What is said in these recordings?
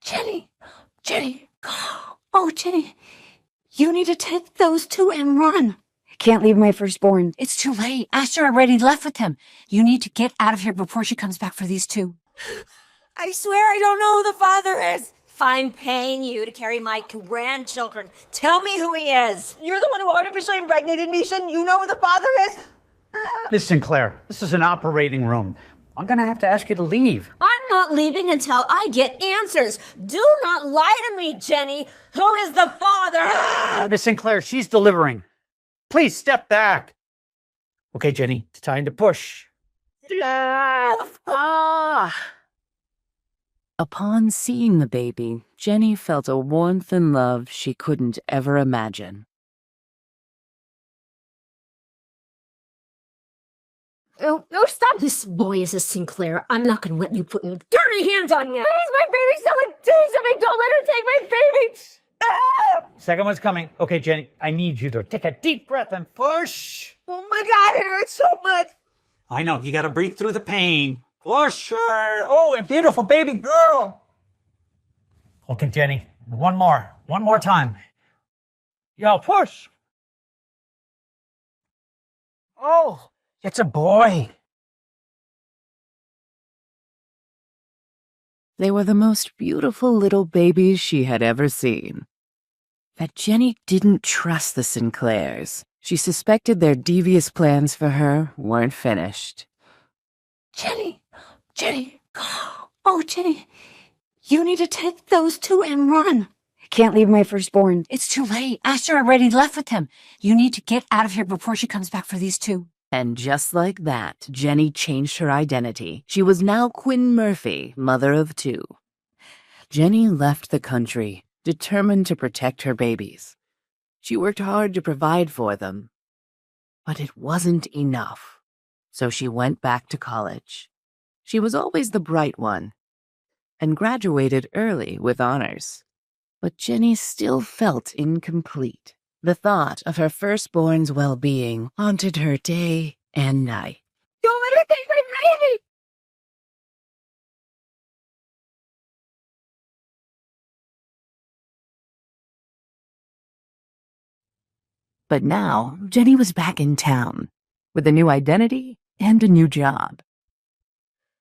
Jenny! Jenny! Oh, Jenny! You need to take those two and run. Can't leave my firstborn. It's too late. Asher already left with him. You need to get out of here before she comes back for these two. I swear I don't know who the father is. If I'm paying you to carry my grandchildren, tell me who he is. You're the one who artificially impregnated me. Shouldn't you know who the father is? Miss Sinclair, this is an operating room. I'm gonna have to ask you to leave. I'm not leaving until I get answers. Do not lie to me, Jenny. Who is the father? Miss Sinclair, she's delivering. Please step back. Okay, Jenny, it's time to push. Upon seeing the baby, Jenny felt a warmth and love she couldn't ever imagine. Oh, stop. This boy is a Sinclair. I'm not going to let you put your dirty hands on me. Please, my baby, someone do something. Don't let her take my baby. Second one's coming. Okay, Jenny, I need you to take a deep breath and push. Oh my God, it hurts so much. I know, you gotta breathe through the pain. Push her. Oh, and beautiful baby girl. Okay, Jenny, one more time. Yo, push. Oh, it's a boy. They were the most beautiful little babies she had ever seen. But Jenny didn't trust the Sinclairs. She suspected their devious plans for her weren't finished. Jenny! Jenny! Oh, Jenny! You need to take those two and run. Can't leave my firstborn. It's too late. Asher already left with him. You need to get out of here before she comes back for these two. And just like that, Jenny changed her identity. She was now Quinn Murphy, mother of two. Jenny left the country, determined to protect her babies. She worked hard to provide for them. But it wasn't enough. So she went back to college. She was always the bright one, and graduated early with honors. But Jenny still felt incomplete. The thought of her firstborn's well-being haunted her day and night. Don't let her take my baby. But now, Jenny was back in town, with a new identity and a new job.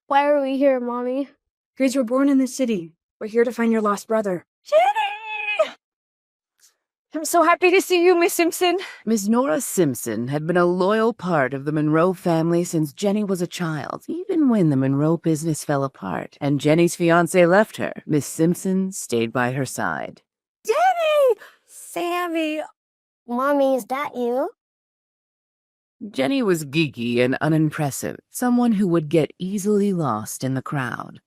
Why are we here, Mommy? Grace were born in the city. We're here to find your lost brother. Jenny! I'm so happy to see you, Miss Simpson. Miss Nora Simpson had been a loyal part of the Monroe family since Jenny was a child, even when the Monroe business fell apart and Jenny's fiancé left her. Miss Simpson stayed by her side. Jenny! Sammy! Mommy, is that you? Jenny was geeky and unimpressive, someone who would get easily lost in the crowd.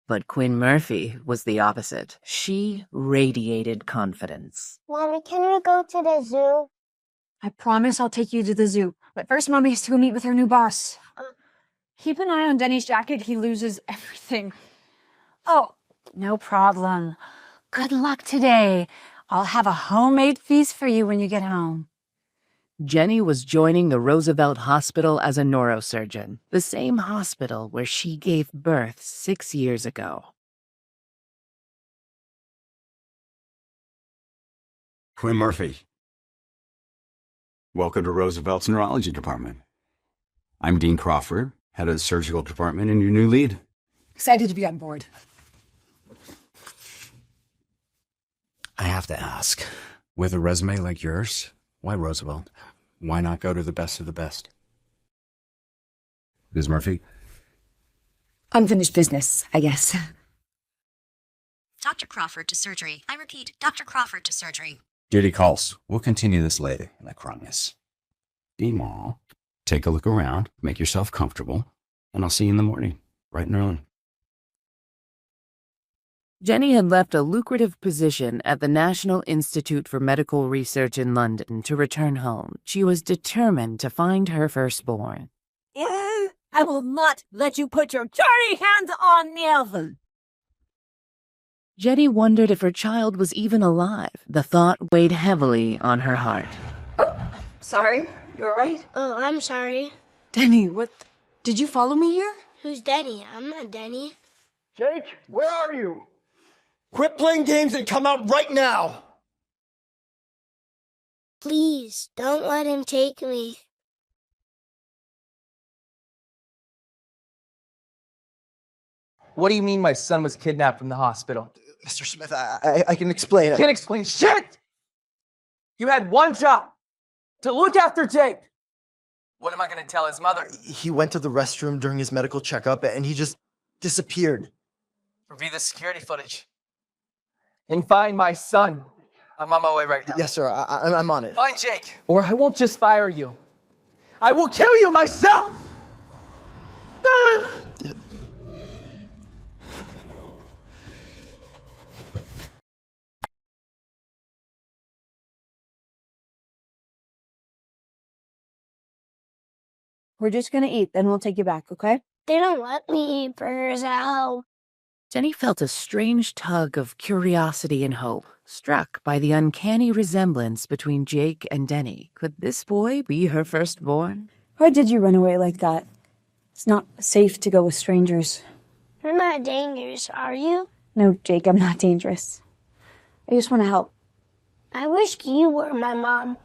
But Quinn Murphy was the opposite. She radiated confidence. Mommy, can we go to the zoo? I promise I'll take you to the zoo. But first, Mommy has to go meet with her new boss. Keep an eye on Denny's jacket. He loses everything. Oh, no problem. Good luck today. I'll have a homemade feast for you when you get home. Jenny was joining the Roosevelt Hospital as a neurosurgeon, the same hospital where she gave birth 6 years ago. Quinn Murphy. Welcome to Roosevelt's Neurology Department. I'm Dean Crawford, head of the surgical department and your new lead. Excited to be on board. I have to ask, with a resume like yours, why Roosevelt? Why not go to the best of the best? Ms. Murphy? Unfinished business, I guess. Dr. Crawford to surgery. I repeat, Dr. Crawford to surgery. Duty calls. We'll continue this later, I promise. Dean, take a look around, make yourself comfortable, and I'll see you in the morning, bright and early. Jenny had left a lucrative position at the National Institute for Medical Research in London to return home. She was determined to find her firstborn. Yeah, I will not let you put your dirty hands on Nelson. Jenny wondered if her child was even alive. The thought weighed heavily on her heart. Sorry, you all right? Oh, I'm sorry. Denny, what? Did you follow me here? Who's Denny? I'm not Denny. Jake, where are you? Quit playing games and come out right now! Please, don't let him take me. What do you mean my son was kidnapped from the hospital? Mr. Smith, I can explain. I can't explain shit! You had one job, to look after Jake. What am I gonna tell his mother? He went to the restroom during his medical checkup and he just disappeared. Review the security footage. And find my son. I'm on my way right now. Yes, sir. I'm on it. Find Jake, or I won't just fire you. I will kill you myself! We're just gonna eat, then we'll take you back, okay? They don't let me eat burgers at home. Jenny felt a strange tug of curiosity and hope, struck by the uncanny resemblance between Jake and Denny. Could this boy be her firstborn? Why did you run away like that? It's not safe to go with strangers. You're not dangerous, are you? No, Jake, I'm not dangerous. I just want to help. I wish you were my mom.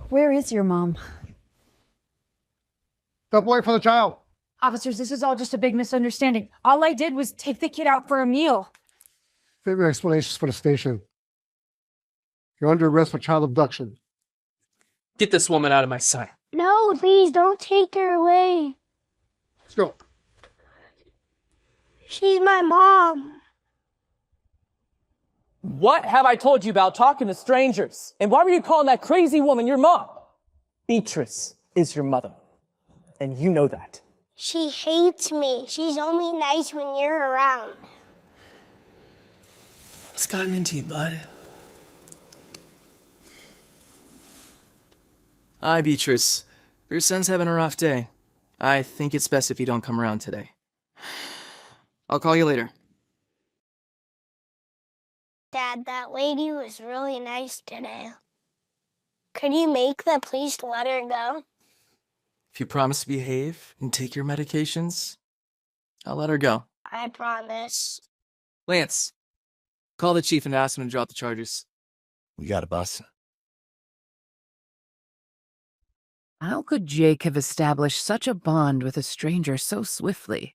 Where is your mom? Step away from the child. Officers, this is all just a big misunderstanding. All I did was take the kid out for a meal. Save your explanations for the station. You're under arrest for child abduction. Get this woman out of my sight. No, please don't take her away. Let's go. She's my mom. What have I told you about talking to strangers? And why were you calling that crazy woman your mom? Beatrice is your mother. And you know that. She hates me. She's only nice when you're around. What's gotten into you, bud? Hi, Beatrice. Your son's having a rough day. I think it's best if you don't come around today. I'll call you later. Dad, that lady was really nice today. Could you make the police let her go? If you promise to behave and take your medications, I'll let her go. I promise. Lance, call the chief and ask him to drop the charges. We got a bus. How could Jake have established such a bond with a stranger so swiftly?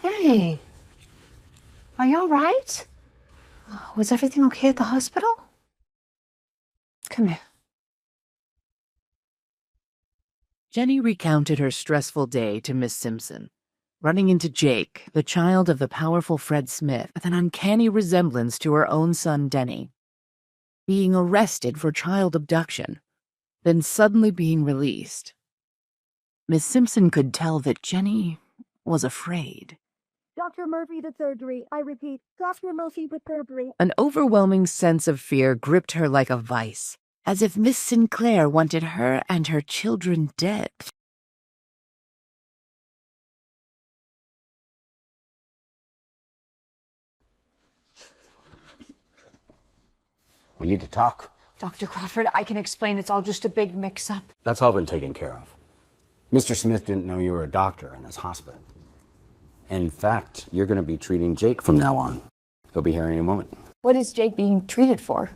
Hey, are you all right? Was everything okay at the hospital? Come here. Jenny recounted her stressful day to Miss Simpson, running into Jake, the child of the powerful Fred Smith, with an uncanny resemblance to her own son Denny, being arrested for child abduction, then suddenly being released. Miss Simpson could tell that Jenny was afraid. Dr. Murphy to surgery. I repeat, Dr. Murphy with surgery. An overwhelming sense of fear gripped her like a vice, as if Miss Sinclair wanted her and her children dead. We need to talk. Dr. Crawford, I can explain. It's all just a big mix-up. That's all been taken care of. Mr. Smith didn't know you were a doctor in this hospital. In fact, you're going to be treating Jake from now on. He'll be here any moment. What is Jake being treated for?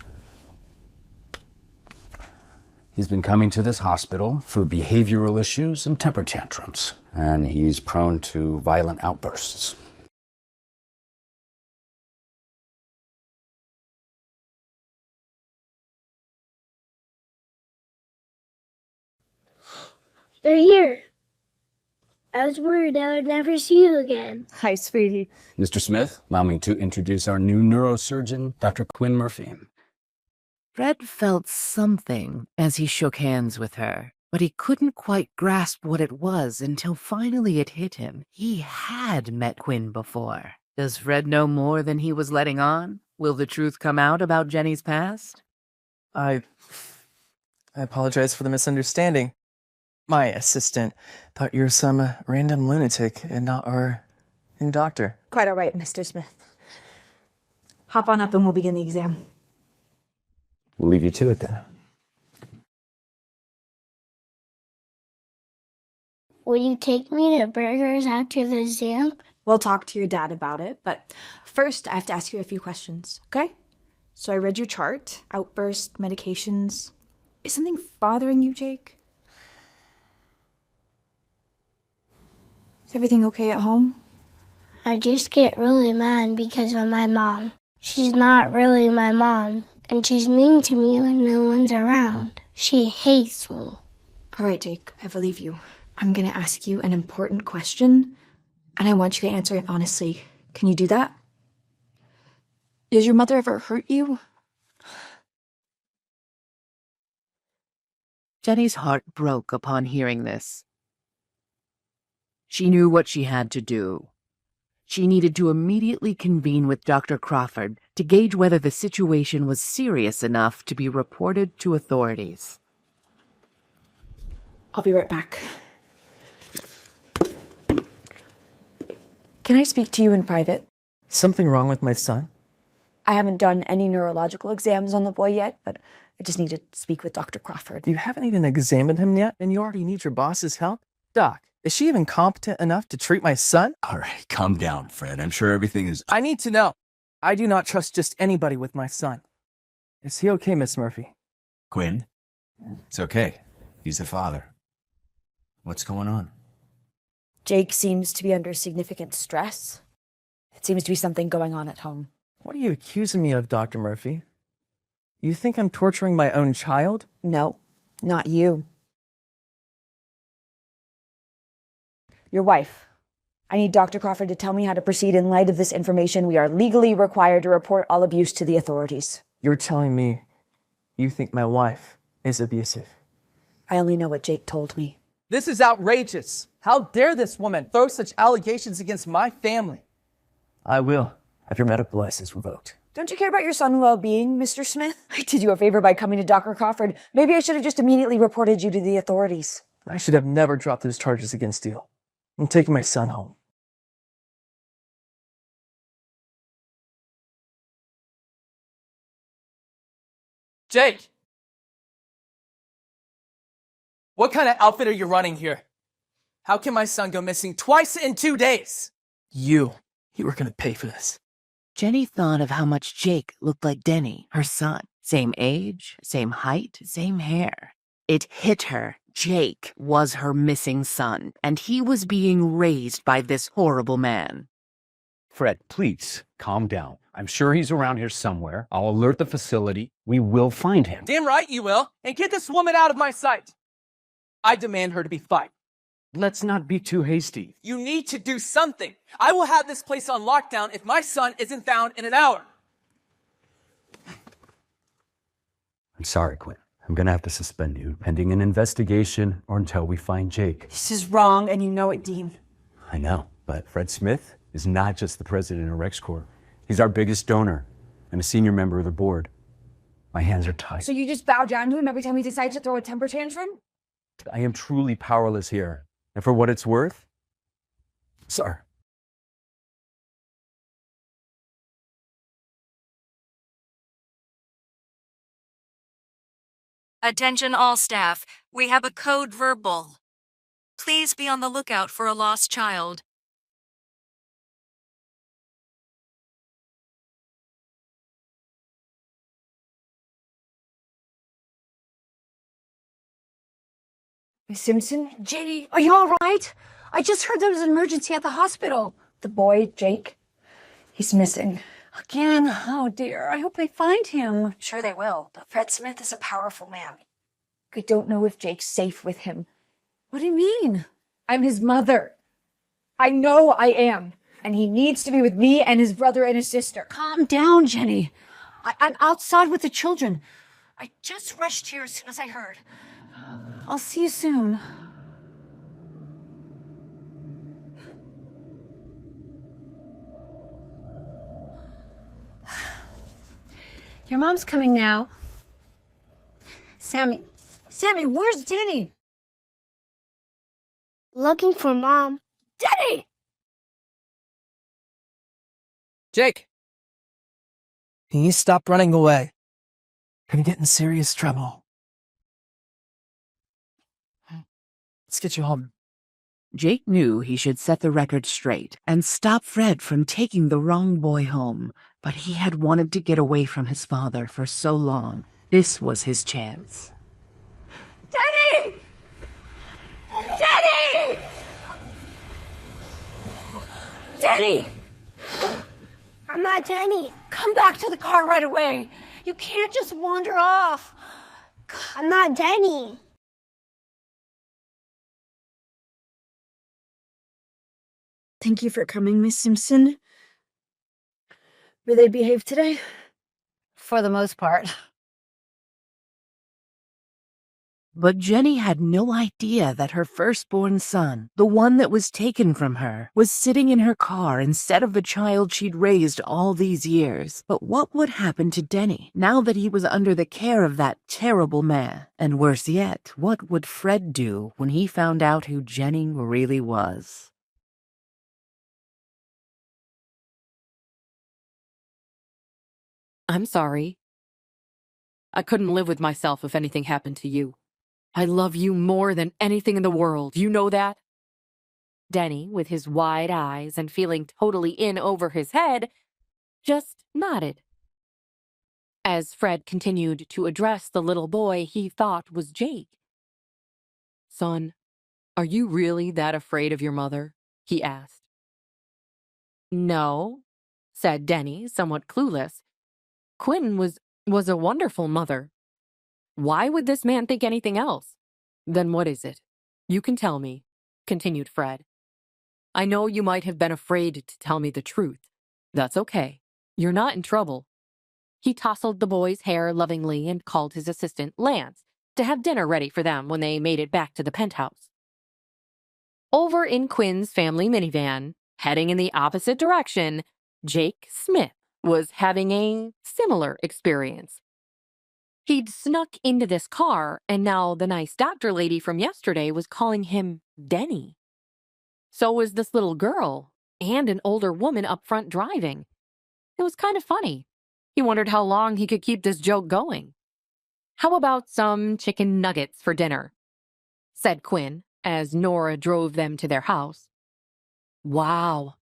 He's been coming to this hospital for behavioral issues and temper tantrums, and he's prone to violent outbursts. They're here. I was worried I would never see you again. Hi, sweetie. Mr. Smith, allow me to introduce our new neurosurgeon, Dr. Quinn Murphy. Fred felt something as he shook hands with her, but he couldn't quite grasp what it was until finally it hit him. He had met Quinn before. Does Fred know more than he was letting on? Will the truth come out about Jenny's past? I apologize for the misunderstanding. My assistant thought you were some random lunatic and not our new doctor. Quite all right, Mr. Smith. Hop on up and we'll begin the exam. We'll leave you to it then. Will you take me to burgers after the zoo? We'll talk to your dad about it, but first I have to ask you a few questions, okay? So I read your chart, outburst, medications. Is something bothering you, Jake? Is everything okay at home? I just get really mad because of my mom. She's not really my mom, and she's mean to me when no one's around. She hates me. All right, Jake, I believe you. I'm gonna ask you an important question, and I want you to answer it honestly. Can you do that? Does your mother ever hurt you? Jenny's heart broke upon hearing this. She knew what she had to do. She needed to immediately convene with Dr. Crawford to gauge whether the situation was serious enough to be reported to authorities. I'll be right back. Can I speak to you in private? Something wrong with my son? I haven't done any neurological exams on the boy yet, but I just need to speak with Dr. Crawford. You haven't even examined him yet, and you already need your boss's help? Doc, is she even competent enough to treat my son? All right, calm down, Fred. I'm sure everything is... I need to know. I do not trust just anybody with my son. Is he okay, Miss Murphy? Quinn, it's okay. He's the father. What's going on? Jake seems to be under significant stress. It seems to be something going on at home. What are you accusing me of, Dr. Murphy? You think I'm torturing my own child? No, not you. Your wife. I need Dr. Crawford to tell me how to proceed in light of this information. We are legally required to report all abuse to the authorities. You're telling me you think my wife is abusive? I only know what Jake told me. This is outrageous. How dare this woman throw such allegations against my family? I will have your medical license revoked. Don't you care about your son's well-being, Mr. Smith? I did you a favor by coming to Dr. Crawford. Maybe I should have just immediately reported you to the authorities. I should have never dropped those charges against you. I'm taking my son home. Jake! What kind of outfit are you running here? How can my son go missing twice in 2 days? You were gonna pay for this. Jenny thought of how much Jake looked like Denny, her son. Same age, same height, same hair. It hit her. Jake was her missing son, and he was being raised by this horrible man. Fred, please, calm down. I'm sure he's around here somewhere. I'll alert the facility. We will find him. Damn right you will. And get this woman out of my sight. I demand her to be fired. Let's not be too hasty. You need to do something. I will have this place on lockdown if my son isn't found in an hour. I'm sorry, Quinn. I'm gonna have to suspend you pending an investigation or until we find Jake. This is wrong, and you know it, Dean. I know, but Fred Smith is not just the president of RexCorp. He's our biggest donor and a senior member of the board. My hands are tied. So you just bow down to him every time he decides to throw a temper tantrum? I am truly powerless here. And for what it's worth, sir. Attention all staff. We have a code verbal. Please be on the lookout for a lost child. Miss Simpson? Jenny, are you all right? I just heard there was an emergency at the hospital. The boy, Jake, he's missing. Again? Oh dear, I hope they find him. Sure they will, but Fred Smith is a powerful man. I don't know if Jake's safe with him. What do you mean? I'm his mother. I know I am. And he needs to be with me and his brother and his sister. Calm down, Jenny. I'm outside with the children. I just rushed here as soon as I heard. I'll see you soon. Your mom's coming now. Sammy, where's Denny? Looking for Mom. Denny! Jake! Can you stop running away? Gonna get in serious trouble. Let's get you home. Jake knew he should set the record straight and stop Fred from taking the wrong boy home, but he had wanted to get away from his father for so long. This was his chance. Denny! Denny! Denny! I'm not Denny. Come back to the car right away. You can't just wander off. I'm not Denny. Thank you for coming, Miss Simpson. Will they behave today? For the most part. But Jenny had no idea that her firstborn son, the one that was taken from her, was sitting in her car instead of the child she'd raised all these years. But what would happen to Denny now that he was under the care of that terrible man? And worse yet, what would Fred do when he found out who Jenny really was? I'm sorry. I couldn't live with myself if anything happened to you. I love you more than anything in the world. You know that? Denny, with his wide eyes and feeling totally in over his head, just nodded. As Fred continued to address the little boy he thought was Jake. Son, are you really that afraid of your mother? He asked. No, said Denny, somewhat clueless. Quinn was a wonderful mother. Why would this man think anything else? Then what is it? You can tell me, continued Fred. I know you might have been afraid to tell me the truth. That's okay. You're not in trouble. He tousled the boy's hair lovingly and called his assistant, Lance, to have dinner ready for them when they made it back to the penthouse. Over in Quinn's family minivan, heading in the opposite direction, Jake Smith was having a similar experience. He'd snuck into this car, and now the nice doctor lady from yesterday was calling him Denny. So was this little girl, and an older woman up front driving. It was kind of funny. He wondered how long he could keep this joke going. How about some chicken nuggets for dinner? Said Quinn, as Nora drove them to their house. Wow,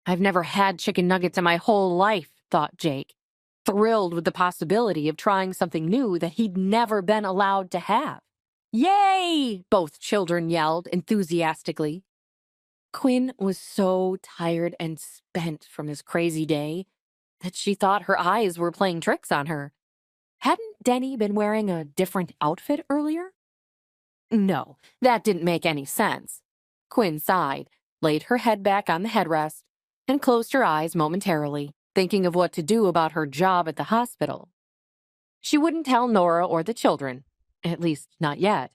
I've never had chicken nuggets in my whole life, thought Jake, thrilled with the possibility of trying something new that he'd never been allowed to have. Yay! Both children yelled enthusiastically. Quinn was so tired and spent from his crazy day that she thought her eyes were playing tricks on her. Hadn't Denny been wearing a different outfit earlier? No, that didn't make any sense. Quinn sighed, laid her head back on the headrest, and closed her eyes momentarily, thinking of what to do about her job at the hospital. She wouldn't tell Nora or the children, at least not yet.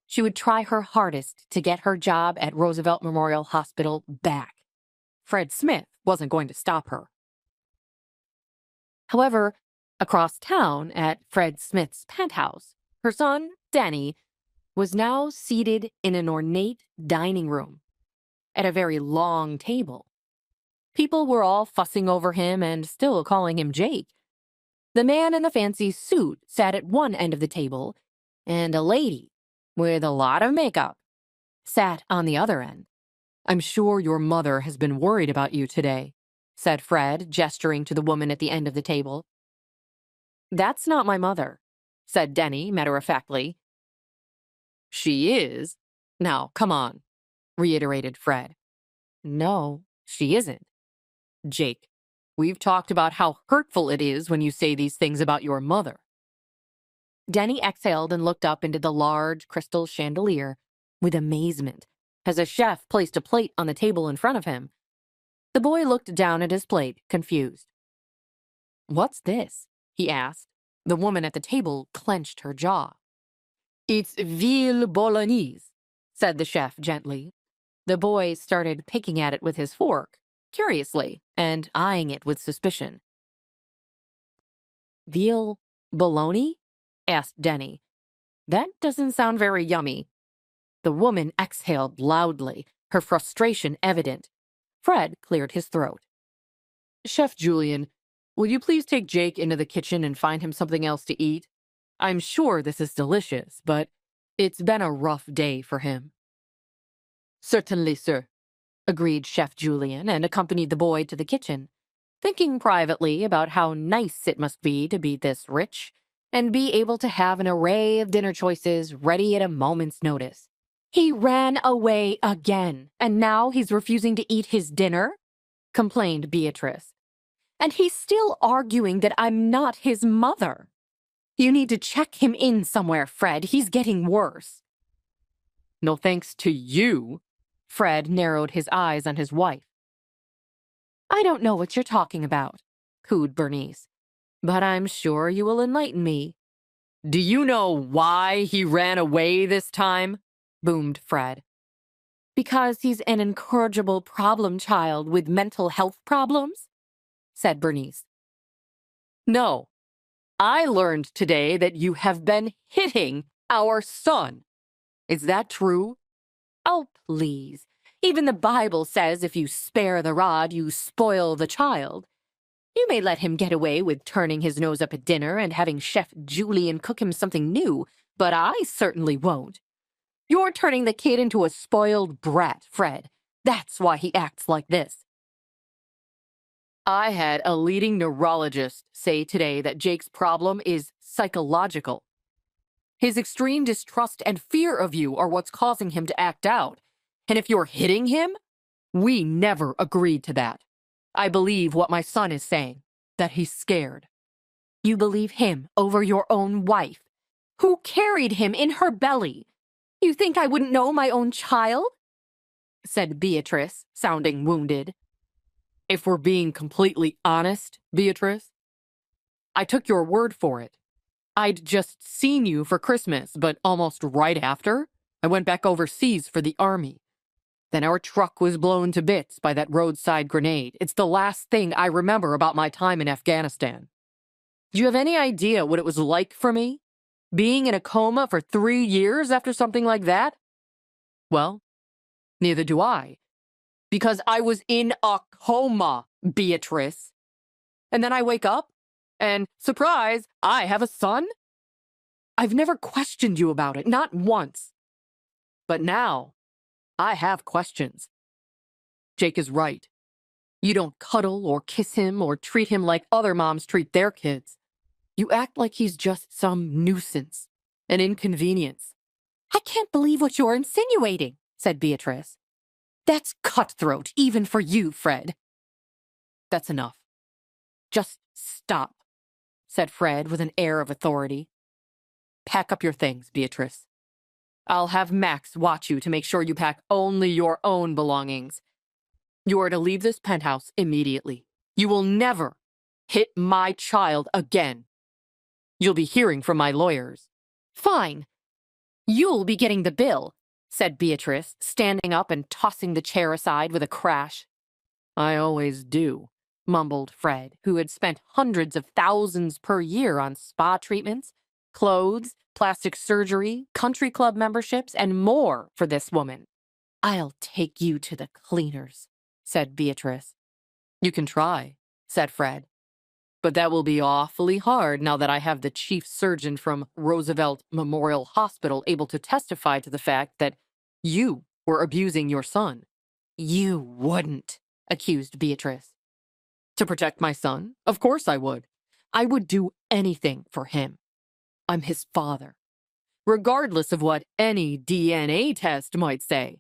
She would try her hardest to get her job at Roosevelt Memorial Hospital back. Fred Smith wasn't going to stop her. However, across town at Fred Smith's penthouse, her son, Denny, was now seated in an ornate dining room at a very long table. People were all fussing over him and still calling him Jake. The man in the fancy suit sat at one end of the table, and a lady, with a lot of makeup, sat on the other end. I'm sure your mother has been worried about you today, said Fred, gesturing to the woman at the end of the table. That's not my mother, said Denny matter-of-factly. She is. Now, come on, reiterated Fred. No, she isn't. Jake, we've talked about how hurtful it is when you say these things about your mother. Denny exhaled and looked up into the large crystal chandelier with amazement as a chef placed a plate on the table in front of him. The boy looked down at his plate, confused. What's this? He asked. The woman at the table clenched her jaw. It's veal bolognese, said the chef gently. The boy started picking at it with his fork, curiously, and eyeing it with suspicion. Veal bologna? Asked Denny. That doesn't sound very yummy. The woman exhaled loudly, her frustration evident. Fred cleared his throat. Chef Julian, will you please take Jake into the kitchen and find him something else to eat? I'm sure this is delicious, but it's been a rough day for him. Certainly, sir, agreed Chef Julian and accompanied the boy to the kitchen, thinking privately about how nice it must be to be this rich and be able to have an array of dinner choices ready at a moment's notice. He ran away again, and now he's refusing to eat his dinner? Complained Beatrice. And he's still arguing that I'm not his mother. You need to check him in somewhere, Fred. He's getting worse. No thanks to you. Fred narrowed his eyes on his wife. I don't know what you're talking about, cooed Bernice, but I'm sure you will enlighten me. Do you know why he ran away this time? Boomed Fred. Because he's an incorrigible problem child with mental health problems? Said Bernice. No. I learned today that you have been hitting our son. Is that true? Oh, please. Even the Bible says if you spare the rod, you spoil the child. You may let him get away with turning his nose up at dinner and having Chef Julian cook him something new, but I certainly won't. You're turning the kid into a spoiled brat, Fred. That's why he acts like this. I had a leading neurologist say today that Jake's problem is psychological. His extreme distrust and fear of you are what's causing him to act out. And if you're hitting him, we never agreed to that. I believe what my son is saying, that he's scared. You believe him over your own wife, who carried him in her belly. You think I wouldn't know my own child? Said Beatrice, sounding wounded. If we're being completely honest, Beatrice, I took your word for it. I'd just seen you for Christmas, but almost right after, I went back overseas for the army. Then our truck was blown to bits by that roadside grenade. It's the last thing I remember about my time in Afghanistan. Do you have any idea what it was like for me? Being in a coma for 3 years after something like that? Well, neither do I. Because I was in a coma, Beatrice. And then I wake up, and surprise, I have a son? I've never questioned you about it, not once. But now, I have questions. Jake is right. You don't cuddle or kiss him or treat him like other moms treat their kids. You act like he's just some nuisance, an inconvenience. I can't believe what you're insinuating, said Beatrice. That's cutthroat, even for you, Fred. That's enough. Just stop, said Fred with an air of authority. Pack up your things, Beatrice. I'll have Max watch you to make sure you pack only your own belongings. You are to leave this penthouse immediately. You will never hit my child again. You'll be hearing from my lawyers. Fine. You'll be getting the bill, said Beatrice, standing up and tossing the chair aside with a crash. I always do, mumbled Fred, who had spent hundreds of thousands per year on spa treatments, clothes, plastic surgery, country club memberships, and more for this woman. I'll take you to the cleaners, said Beatrice. You can try, said Fred. But that will be awfully hard now that I have the chief surgeon from Roosevelt Memorial Hospital able to testify to the fact that you were abusing your son. You wouldn't, accused Beatrice. To protect my son? Of course I would. I would do anything for him. I'm his father, regardless of what any DNA test might say.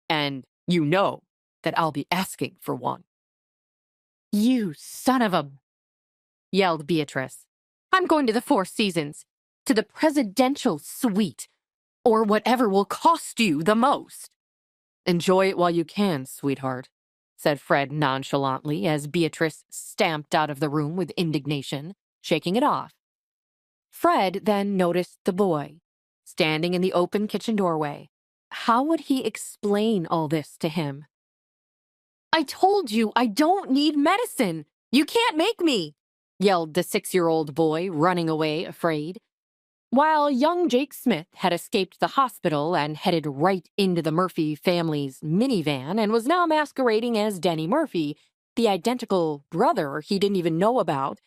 And you know that I'll be asking for one. You son of a... yelled Beatrice. I'm going to the Four Seasons, to the presidential suite, or whatever will cost you the most. Enjoy it while you can, sweetheart, said Fred nonchalantly as Beatrice stamped out of the room with indignation, shaking it off. Fred then noticed the boy, standing in the open kitchen doorway. How would he explain all this to him? I told you I don't need medicine. You can't make me, yelled the 6-year-old boy, running away afraid. While young Jake Smith had escaped the hospital and headed right into the Murphy family's minivan and was now masquerading as Denny Murphy, the identical brother he didn't even know about,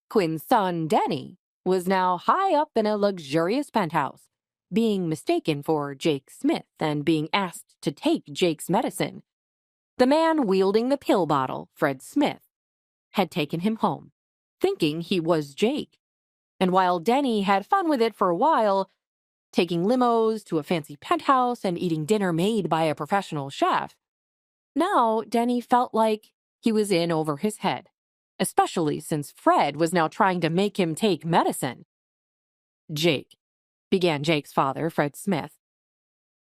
Quinn's son, Denny, was now high up in a luxurious penthouse, being mistaken for Jake Smith and being asked to take Jake's medicine, the man wielding the pill bottle, Fred Smith, had taken him home, thinking he was Jake. And while Denny had fun with it for a while, taking limos to a fancy penthouse and eating dinner made by a professional chef, now Denny felt like he was in over his head, especially since Fred was now trying to make him take medicine. Jake, began Jake's father, Fred Smith.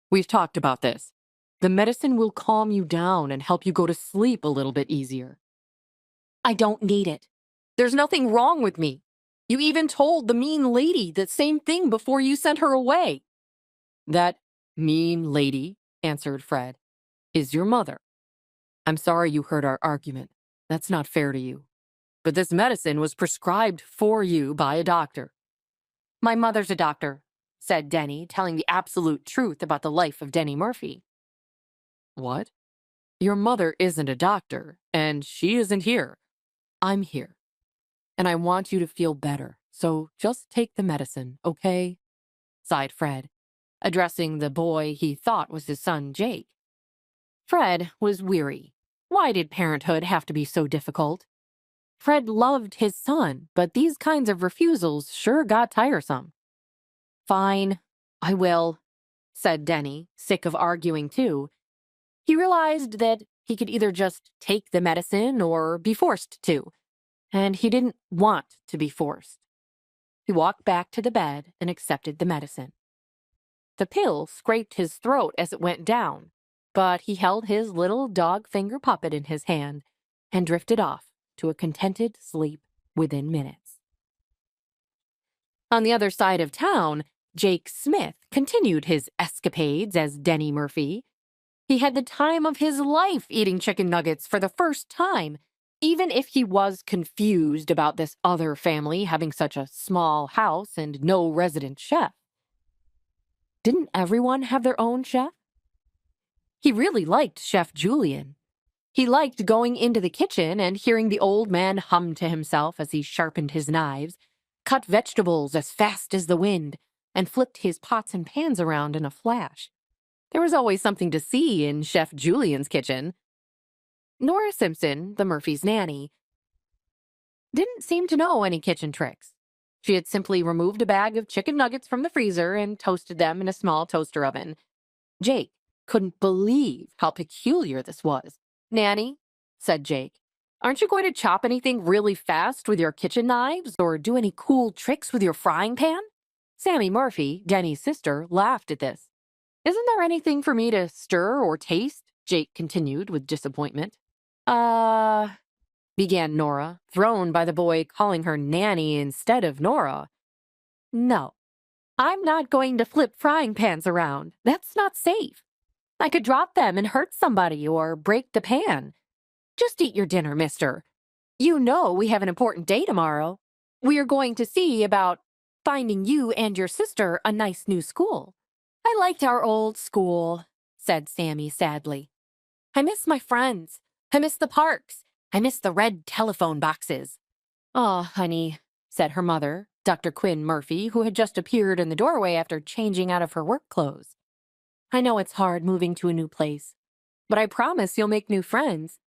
We've talked about this. The medicine will calm you down and help you go to sleep a little bit easier. I don't need it. There's nothing wrong with me. You even told the mean lady the same thing before you sent her away. That mean lady, answered Fred, is your mother. I'm sorry you heard our argument. That's not fair to you. But this medicine was prescribed for you by a doctor. My mother's a doctor, said Denny, telling the absolute truth about the life of Denny Murphy. What? Your mother isn't a doctor, and she isn't here. I'm here. And I want you to feel better, so just take the medicine, okay? Sighed Fred, addressing the boy he thought was his son, Jake. Fred was weary. Why did parenthood have to be so difficult? Fred loved his son, but these kinds of refusals sure got tiresome. Fine, I will, said Denny, sick of arguing too. He realized that he could either just take the medicine or be forced to, and he didn't want to be forced. He walked back to the bed and accepted the medicine. The pill scraped his throat as it went down, but he held his little dog finger puppet in his hand and drifted off to a contented sleep within minutes. On the other side of town, Jake Smith continued his escapades as Denny Murphy. He had the time of his life eating chicken nuggets for the first time, even if he was confused about this other family having such a small house and no resident chef. Didn't everyone have their own chef? He really liked Chef Julian. He liked going into the kitchen and hearing the old man hum to himself as he sharpened his knives, cut vegetables as fast as the wind, and flipped his pots and pans around in a flash. There was always something to see in Chef Julian's kitchen. Nora Simpson, the Murphys' nanny, didn't seem to know any kitchen tricks. She had simply removed a bag of chicken nuggets from the freezer and toasted them in a small toaster oven. Jake couldn't believe how peculiar this was. Nanny, said Jake, aren't you going to chop anything really fast with your kitchen knives or do any cool tricks with your frying pan? Sammy Murphy, Denny's sister, laughed at this. Isn't there anything for me to stir or taste? Jake continued with disappointment. Began Nora, thrown by the boy calling her Nanny instead of Nora. No, I'm not going to flip frying pans around. That's not safe. I could drop them and hurt somebody or break the pan. Just eat your dinner, mister. You know we have an important day tomorrow. We are going to see about finding you and your sister a nice new school. I liked our old school, said Sammy sadly. I miss my friends. I miss the parks. I miss the red telephone boxes. Aw, honey, said her mother, Dr. Quinn Murphy, who had just appeared in the doorway after changing out of her work clothes. I know it's hard moving to a new place, but I promise you'll make new friends.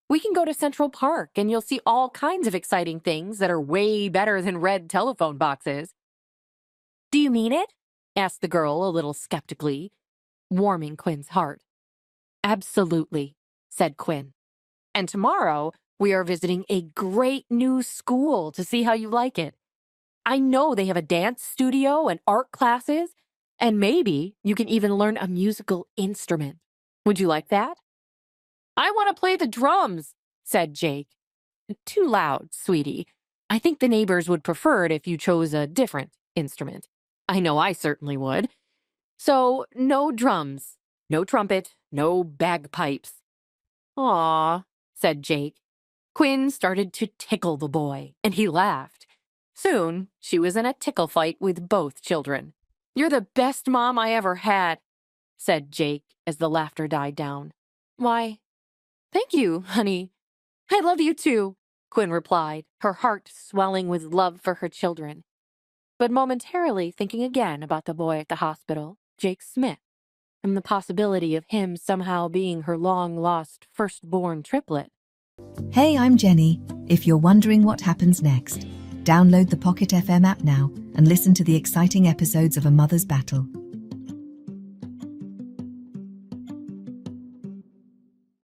We can go to Central Park and you'll see all kinds of exciting things that are way better than red telephone boxes. Do you mean it? Asked the girl a little skeptically, warming Quinn's heart. Absolutely, said Quinn. And tomorrow we are visiting a great new school to see how you like it. I know they have a dance studio and art classes, and maybe you can even learn a musical instrument. Would you like that? I want to play the drums, said Jake. Too loud, sweetie. I think the neighbors would prefer it if you chose a different instrument. I know I certainly would. So, no drums, no trumpet, no bagpipes. Aw, said Jake. Quinn started to tickle the boy, and he laughed. Soon, she was in a tickle fight with both children. You're the best mom I ever had, said Jake as the laughter died down. Why, thank you, honey. I love you too, Quinn replied, her heart swelling with love for her children. but momentarily thinking again about the boy at the hospital, Jake Smith, and the possibility of him somehow being her long-lost firstborn triplet. Hey, I'm Jenny. If you're wondering what happens next, download the Pocket FM app now and listen to the exciting episodes of A Mother's Battle.